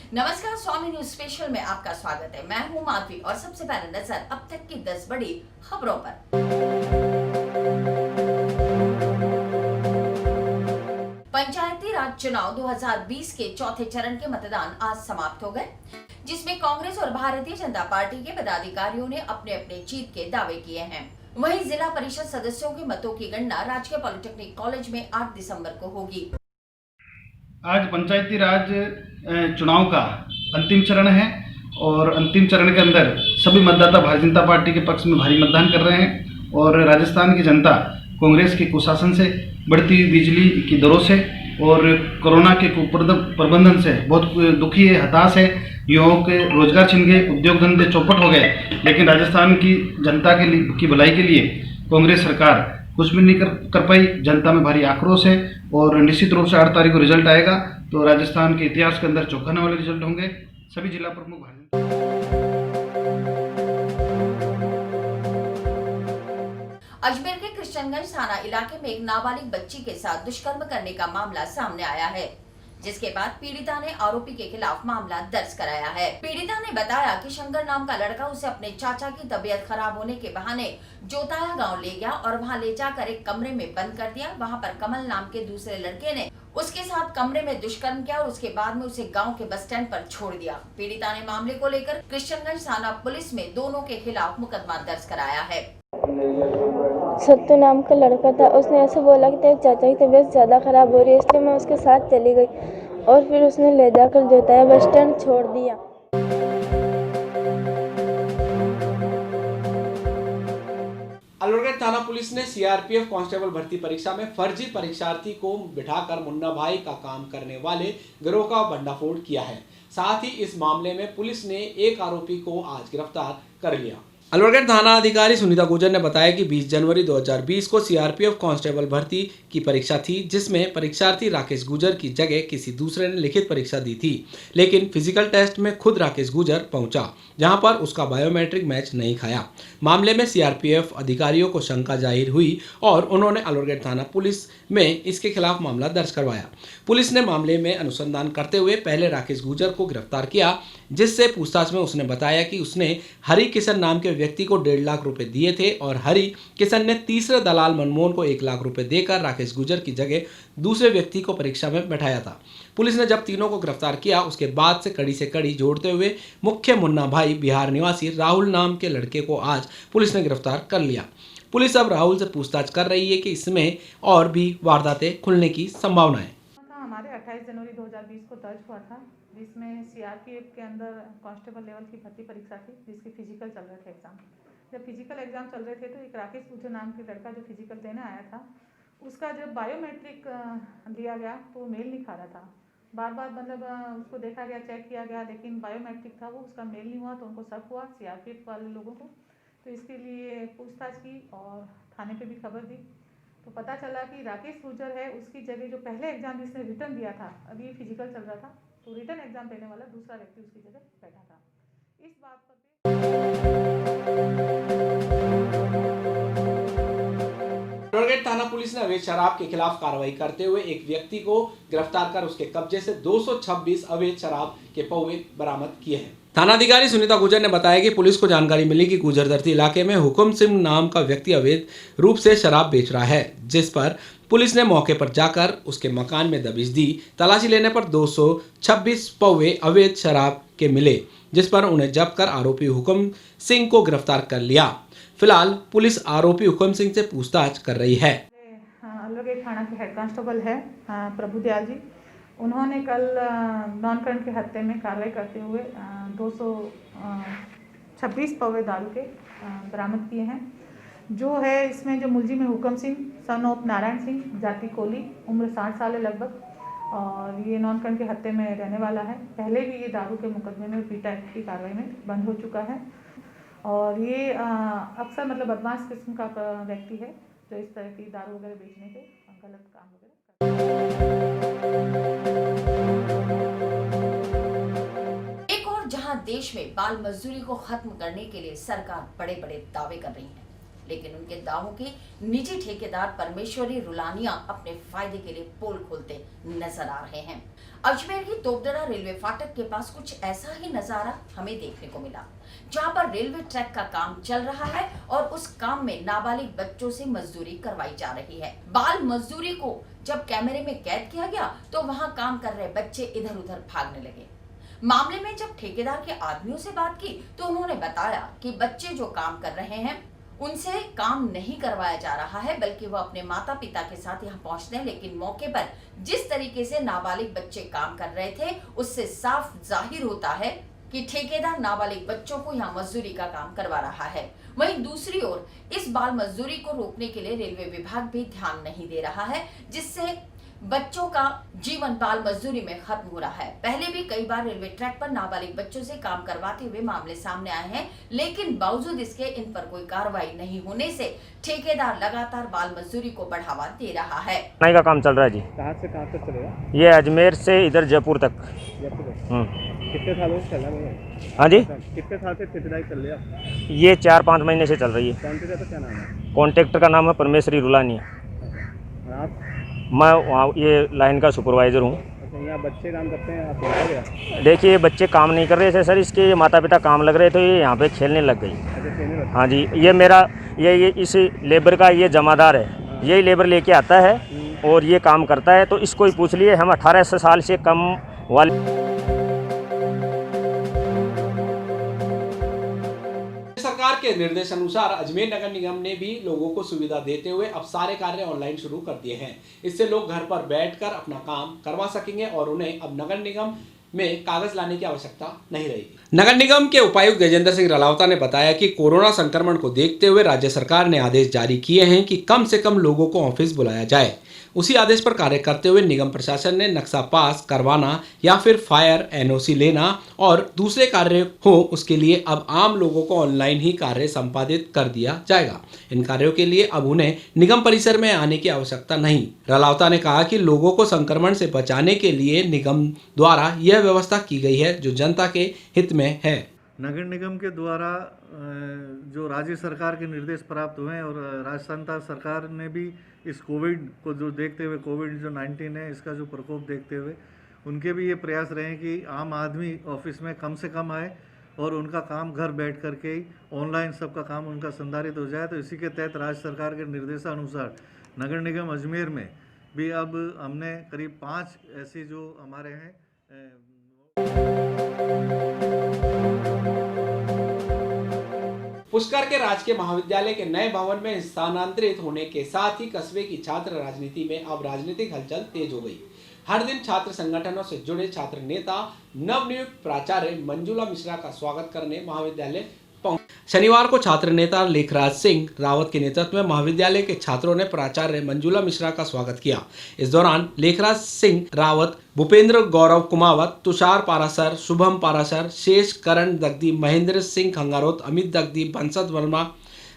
नमस्कार, स्वामी news special में आपका स्वागत है। मैं हूं माधवी और सबसे पहले नजर अब तक की 10 बड़ी खबरों पर। पंचायती राज चुनाव 2020 के चौथे चरण के मतदान आज समाप्त हो गए, जिसमें कांग्रेस और भारतीय जनता पार्टी के पदाधिकारियों ने अपने अपने जीत के दावे किए हैं। वहीं जिला परिषद सदस्यों के मतों की गणना राजकीय पॉलिटेक्निक कॉलेज में 8 दिसंबर को होगी। आज पंचायती राज चुनाव का अंतिम चरण है और अंतिम चरण के अंदर सभी मतदाता भारतीय जनता पार्टी के पक्ष में भारी मतदान कर रहे हैं और राजस्थान की जनता कांग्रेस के कुशासन से, बढ़ती बिजली की दरों से और कोरोना के कुप्रबंधन से बहुत दुखी है, हताश है। युवाओं के रोजगार छिन गए, उद्योग धंधे चौपट हो गए, लेकिन राजस्थान की जनता की भलाई के लिए कांग्रेस सरकार कुछ भी नहीं कर पाई। जनता में भारी आक्रोश है और निश्चित रूप से 8 तारीख को रिजल्ट आएगा तो राजस्थान के इतिहास के अंदर चौंकाने वाले रिजल्ट होंगे। सभी जिला प्रमुख अजमेर के कृष्णगंज थाना इलाके में एक नाबालिग बच्ची के साथ दुष्कर्म करने का मामला सामने आया है, जिसके बाद पीड़िता ने आरोपी के खिलाफ मामला दर्ज कराया है। पीड़िता ने बताया कि शंकर नाम का लड़का उसे अपने चाचा की तबीयत खराब होने के बहाने जोताया गांव ले गया और वहां ले जाकर एक कमरे में बंद कर दिया। वहां पर कमल नाम के दूसरे लड़के ने उसके साथ कमरे में दुष्कर्म किया और उसके बाद में उसे गांव के बस स्टैंड पर छोड़ दिया। पीड़िता ने मामले को लेकर कृष्णगंज थाना पुलिस में दोनों के खिलाफ मुकदमा दर्ज कराया है। सत्तू नाम का लड़का था, उसने ऐसे बोला कि तेरे चाचा की तबीयत ज़्यादा ख़राब हो रही है, इसलिए मैं उसके साथ चली गई और फिर उसने ले जाकर जोताया बस स्टैंड छोड़ दिया। अलवरगढ़ थाना पुलिस ने सीआरपीएफ कांस्टेबल भर्ती परीक्षा में फर्जी परीक्षार्थी को बिठाकर मुन्ना भाई का काम करने वाले गिरोह का भंडाफोड़ किया है। साथ ही इस मामले में पुलिस ने एक आरोपी को आज गिरफ्तार कर लिया। अलवरगढ़ थाना अधिकारी सुनीता गुर्जर ने बताया कि 20 जनवरी 2020 को सीआरपीएफ कांस्टेबल भर्ती की परीक्षा थी, जिसमें परीक्षार्थी राकेश गुर्जर की जगह किसी दूसरे ने लिखित परीक्षा दी थी, लेकिन फिजिकल टेस्ट में खुद राकेश गुर्जर पहुंचा, जहां पर उसका बायोमेट्रिक मैच नहीं खाया। मामले में सीआरपीएफ अधिकारियों को शंका जाहिर हुई और उन्होंने अलवरगढ़ थाना पुलिस में इसके खिलाफ मामला दर्ज करवाया। पुलिस ने मामले में अनुसंधान करते हुए पहले राकेश गुर्जर को गिरफ्तार किया, जिससे पूछताछ में उसने बताया कि उसने हरि किशन नाम के व्यक्ति को 1.5 लाख रुपए दिए थे और हरि किशन ने तीसरे दलाल मनमोहन को 1 लाख रुपए देकर राकेश गुर्जर की जगह दूसरे व्यक्ति को परीक्षा में बैठाया था। पुलिस ने जब तीनों को गिरफ्तार किया, उसके बाद से कड़ी जोड़ते हुए मुख्य मुन्ना भाई बिहार निवासी राहुल नाम के लड़के को आज पुलिस ने गिरफ्तार कर लिया। पुलिस अब राहुल से पूछताछ कर रही है कि इसमें और भी वारदातें खुलने की संभावना है। हमारे 28 जनवरी 2020 को दर्ज हुआ था, जिसमें सीआरपीएफ के अंदर कांस्टेबल लेवल की भर्ती परीक्षा थी, जिसकी फिजिकल चल रहे थे एग्जाम। जब फिजिकल एग्जाम चल रहे थे तो एक राकेश गुर्जर नाम के लड़का जो फिजिकल देने आया था, उसका जब बायोमेट्रिक दिया गया तो वो मेल नहीं खा रहा था। बार बार मतलब उसको देखा गया, चेक किया गया, लेकिन बायोमेट्रिक था वो, उसका मेल नहीं हुआ। तो उनको शक हुआ सीआरपीएफ वाले लोगों को, तो इसके लिए पूछताछ की और थाने पे भी खबर दी। तो पता चला कि राकेश गुर्जर है, उसकी जगह जो पहले एग्जाम जिसने रिटर्न दिया था, अभी फिजिकल चल रहा था, तो रिटर्न एग्जाम देने वाला दूसरा व्यक्ति उसकी जगह बैठा था। इस बात पर अलवरगढ़ थाना पुलिस ने अवैध शराब के खिलाफ कार्रवाई करते हुए एक व्यक्ति को गिरफ्तार कर उसके कब्जे से 226 अवैध शराब के पौवे बरामद किए हैं। थानाधिकारी सुनीता गुर्जर ने बताया कि पुलिस को जानकारी मिली कि गुजरधरती इलाके में हुकुम सिंह नाम का व्यक्ति अवैध रूप से शराब बेच रहा है, जिस पर पुलिस ने मौके पर जाकर उसके मकान में दबिश दी। तलाशी लेने पर 226 पौवे अवैध शराब के मिले, जिस पर उन्हें जब्त कर आरोपी हुकुम सिंह को गिरफ्तार कर लिया। फिलहाल पुलिस आरोपी हुकुम सिंह से पूछताछ कर रही है। अलवरगढ़ थाना के हेड कांस्टेबल है प्रभुदयाल जी, उन्होंने कल नॉन करंट के हत्या में कार्रवाई करते हुए 226 पौवे दारू के बरामद किए हैं। जो है इसमें जो मुलजिम है हुकुम सिंह सन ऑफ नारायण सिंह, जाति कोली, उम्र 60 साल है लगभग, और ये नॉन करंट के हत्या में रहने वाला है। पहले भी ये दारू के मुकदमे में पीटा एक्ट की कार्रवाई में बंद हो चुका है और ये अक्सर मतलब बदमाश किस्म का व्यक्ति है जो इस तरह की दारू वगैरह बेचने के गलत काम वगैरह एक और जहां देश में बाल मजदूरी को खत्म करने के लिए सरकार बड़े बड़े दावे कर रही है, लेकिन उनके दावों की निजी ठेकेदार परमेश्वरी रुलानिया अपने फायदे के लिए पोल खोलते नजर आ रहे हैं। अजमेर की तोपदरा रेलवे फाटक के पास कुछ ऐसा ही नजारा हमें देखने को मिला, जहां पर रेलवे ट्रैक का काम चल रहा है और उस काम में नाबालिग बच्चों से मजदूरी करवाई जा रही है। बाल मजदूरी को जब कैमरे में कैद किया गया तो वहां काम कर रहे बच्चे इधर उधर भागने लगे। मामले में जब ठेकेदार के आदमियों से बात की तो उन्होंने बताया कि बच्चे जो काम कर रहे हैं उनसे काम नहीं करवाया जा रहा है, बल्कि वो अपने माता पिता के साथ यहाँ पहुंचते हैं। लेकिन मौके पर जिस तरीके से नाबालिग बच्चे काम कर रहे थे उससे साफ जाहिर होता है कि ठेकेदार नाबालिग बच्चों को यहाँ मजदूरी का काम करवा रहा है। वहीं दूसरी ओर इस बाल मजदूरी को रोकने के लिए रेलवे विभाग भी ध्यान नहीं दे रहा है, जिससे बच्चों का जीवन बाल मजदूरी में खत्म हो रहा है। पहले भी कई बार रेलवे ट्रैक पर नाबालिग बच्चों से काम करवाते हुए मामले सामने आए हैं, लेकिन बावजूद इसके इन पर कोई कार्रवाई नहीं होने से ठेकेदार लगातार बाल मजदूरी को बढ़ावा दे रहा है। नाई का काम चल रहा है जी। कहाँ से कहाँ तक चलेगा? ये अजमेर से इधर जयपुर तक। कितने सालों से चल रहा है? हाँ जी, कितने साल से ठेकेदारी कर लिया? ये 4-5 महीने से चल रही है। कॉन्ट्रैक्टर का क्या नाम है? कॉन्ट्रैक्टर का नाम है परमेश्वरी रुलानिया। आप मैं वहाँ ये लाइन का सुपरवाइज़र हूँ। अच्छा, यहाँ बच्चे काम करते हैं, आप हो गया? देखिए, ये बच्चे काम नहीं कर रहे थे सर, इसके माता पिता काम लग रहे थे, ये यहाँ पे खेलने लग गई। अच्छा, खेलने लगे? हाँ जी, ये मेरा ये इस लेबर का ये जमादार है, यही लेबर लेके आता है और ये काम करता है। तो इसको ही पूछ लिए, हम 18 साल से कम वाले। सरकार के निर्देशानुसार अजमेर नगर निगम ने भी लोगों को सुविधा देते हुए अब सारे कार्य ऑनलाइन शुरू कर दिए हैं। इससे लोग घर पर बैठकर अपना काम करवा सकेंगे और उन्हें अब नगर निगम में कागज लाने की आवश्यकता नहीं रहेगी। नगर निगम के उपायुक्त गजेंद्र सिंह रलावता ने बताया कि कोरोना संक्रमण को देखते हुए राज्य सरकार ने आदेश जारी किए हैं कि कम से कम लोगों को ऑफिस बुलाया जाए। उसी आदेश पर कार्य करते हुए निगम प्रशासन ने नक्शा पास करवाना या फिर फायर एनओसी लेना और दूसरे कार्य हो उसके लिए अब आम लोगों को ऑनलाइन ही कार्य संपादित कर दिया जाएगा। इन कार्यों के लिए अब उन्हें निगम परिसर में आने की आवश्यकता नहीं। रलावता ने कहा कि लोगों को संक्रमण से बचाने के लिए निगम द्वारा यह व्यवस्था की गई है जो जनता के हित में है। नगर निगम के द्वारा जो राज्य सरकार के निर्देश प्राप्त हुए हैं और राजस्थान सरकार ने भी इस कोविड को जो देखते हुए, कोविड जो 19 है इसका जो प्रकोप देखते हुए उनके भी ये प्रयास रहे कि आम आदमी ऑफिस में कम से कम आए और उनका काम घर बैठ कर के ही ऑनलाइन सबका काम उनका संधारित हो जाए। तो इसी के तहत राज्य सरकार के निर्देशानुसार नगर निगम अजमेर में भी अब हमने करीब 5 ऐसी जो हमारे हैं पुष्कर के राजकीय महाविद्यालय के नए भवन में स्थानांतरित होने के साथ ही कस्बे की छात्र राजनीति में अब राजनीतिक हलचल तेज हो गई। हर दिन छात्र संगठनों से जुड़े छात्र नेता नवनियुक्त प्राचार्य मंजुला मिश्रा का स्वागत करने महाविद्यालय पहुंचे। शनिवार को छात्र नेता लेखराज सिंह रावत के नेतृत्व में महाविद्यालय के छात्रों ने प्राचार्य मंजुला मिश्रा का स्वागत किया। इस दौरान लेखराज सिंह रावत, भूपेंद्र गौरव कुमावत, तुषार पारासर, शुभम पारासर, शेष करण दगदी, महेंद्र सिंह खंगारोत, अमित दगदी, बंसत वर्मा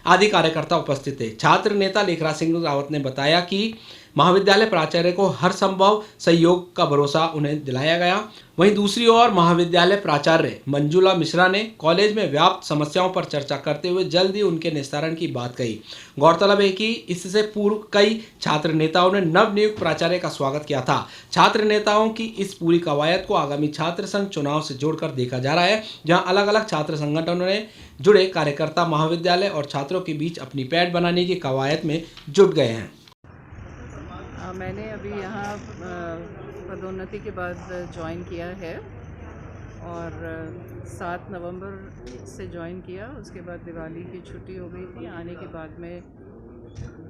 आदि कार्यकर्ता उपस्थित थे। छात्र नेता लेखराज सिंह रावत ने बताया कि महाविद्यालय प्राचार्य को हर संभव सहयोग का भरोसा उन्हें दिलाया गया। वहीं दूसरी ओर महाविद्यालय प्राचार्य मंजुला मिश्रा ने कॉलेज में व्याप्त समस्याओं पर चर्चा करते हुए जल्द ही उनके निस्तारण की बात कही। गौरतलब है कि इससे पूर्व कई छात्र नेताओं ने नवनियुक्त प्राचार्य का स्वागत किया था। छात्र नेताओं की इस पूरी कवायद को आगामी छात्र संघ चुनाव से जोड़कर देखा जा रहा है, जहां अलग अलग छात्र संगठनों ने जुड़े कार्यकर्ता महाविद्यालय और छात्रों के बीच अपनी पैठ बनाने की कवायद में जुट गए हैं। मैंने अभी यहाँ पदोन्नति के बाद ज्वाइन किया है और 7 नवंबर से ज्वाइन किया। उसके बाद दिवाली की छुट्टी हो गई थी। आने के बाद में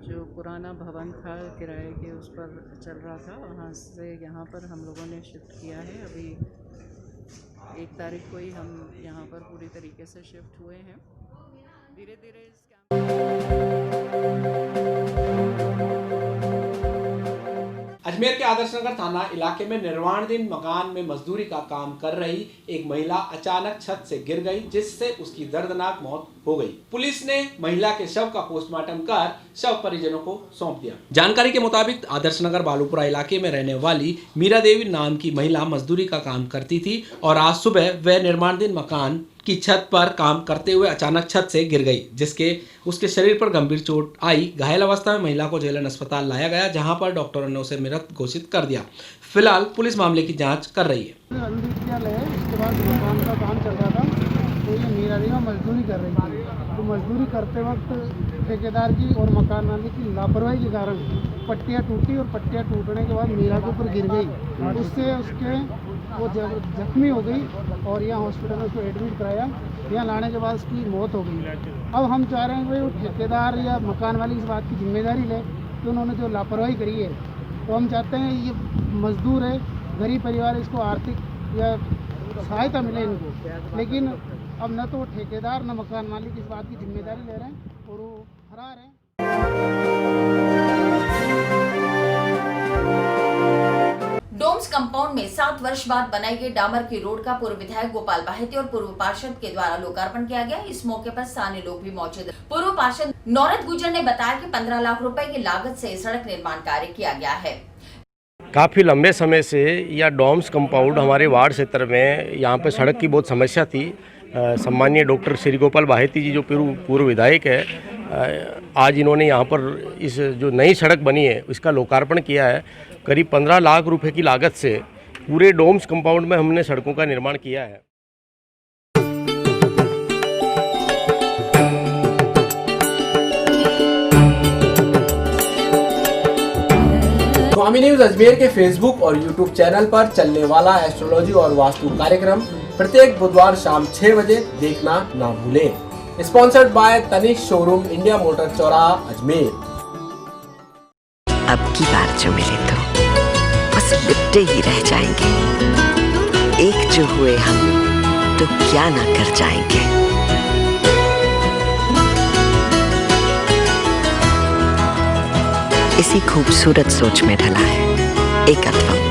जो पुराना भवन था किराए के उस पर चल रहा था, वहाँ से यहाँ पर हम लोगों ने शिफ्ट किया है। अभी 1 तारीख को ही हम यहाँ पर पूरी तरीके से शिफ्ट हुए हैं। धीरे धीरे इस अजमेर के आदर्श नगर थाना इलाके में निर्माणाधीन मकान में मजदूरी का काम कर रही एक महिला अचानक छत से गिर गई, जिससे उसकी दर्दनाक मौत हो गई। पुलिस ने महिला के शव का पोस्टमार्टम कर शव परिजनों को सौंप दिया। जानकारी के मुताबिक आदर्श नगर बालूपुरा इलाके में रहने वाली मीरा देवी नाम की महिला मजदूरी का काम करती थी और आज सुबह वह निर्माणाधीन मकान की छत पर काम करते हुए अचानक छत से गिर गई, जिसके उसके शरीर पर गंभीर चोट आई। घायल अवस्था में महिला को झेलन अस्पताल लाया गया, जहां पर डॉक्टरों ने उसे मृत घोषित कर दिया। फिलहाल पुलिस मामले की जांच कर रही है। इसके बाद मकान का काम चल रहा था, तो ये मीरारी में मजदूरी कर रही थी। तो मजदूरी करते वक्त ठेकेदार की और मकान मालिक की लापरवाही के कारण पट्टियाँ टूटी और पट्टियाँ टूटने के बाद मीरा के ऊपर गिर गई। उससे उसके वो जख्मी हो गई और यहाँ हॉस्पिटल में उसको एडमिट कराया। यहाँ लाने के बाद उसकी मौत हो गई। अब हम चाह रहे हैं कि वो ठेकेदार या मकान वाली इस बात की जिम्मेदारी ले कि उन्होंने जो लापरवाही करी है। तो हम चाहते हैं ये मजदूर है, गरीब परिवार, इसको आर्थिक या सहायता मिले इनको, लेकिन अब न तो वो ठेकेदार न मकान मालिक इस बात की जिम्मेदारी ले रहे हैं और वो फरार हैं। डोम्स कंपाउंड में 7 वर्ष बाद बनाई गई डामर की रोड का पूर्व विधायक गोपाल बाहेती और पूर्व पार्षद के द्वारा लोकार्पण किया गया। इस मौके पर स्थानीय लोग भी मौजूद थे। पूर्व पार्षद नौरत गुजर ने बताया कि 15 लाख रुपए की लागत से सड़क निर्माण कार्य किया गया है। काफ़ी लंबे समय से यह डोम्स कंपाउंड हमारे वार्ड क्षेत्र में यहाँ पे सड़क की बहुत समस्या थी। सम्मानीय डॉक्टर श्री गोपाल बाहेती जी जो पूर्व विधायक है, आज इन्होंने यहाँ पर इस जो नई सड़क बनी है इसका लोकार्पण किया है। करीब 15 लाख रुपए की लागत से पूरे डोम्स कंपाउंड में हमने सड़कों का निर्माण किया है। स्वामी न्यूज अजमेर के फेसबुक और यूट्यूब चैनल पर चलने वाला एस्ट्रोलॉजी और वास्तु कार्यक्रम प्रत्येक बुधवार शाम 6 बजे देखना ना भूलें। Sponsored by Tanishq showroom, India motor चौराहा, अजमेर। अब की बार जो मिले तो बस लिपटे ही रह जाएंगे। एक जो हुए हम तो क्या ना कर जाएंगे। इसी खूबसूरत सोच में ढला है एकत्वम।